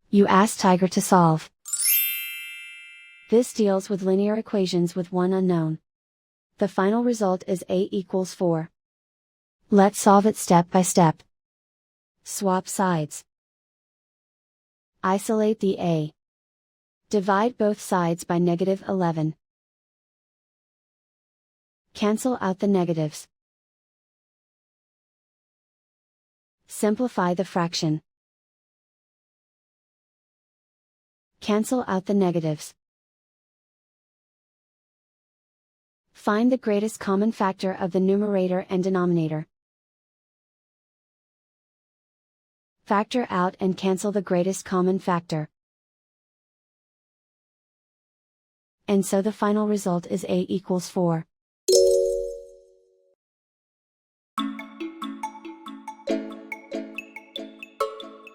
You ask Tiger to solve. This deals with linear equations with one unknown. The final result is A equals 4. Let's solve it step by step. Swap sides. Isolate the A. Divide both sides by -11. Cancel out the negatives. Simplify the fraction. Cancel out the negatives. Find the greatest common factor of the numerator and denominator. Factor out and cancel the greatest common factor. And so the final result is A equals 4.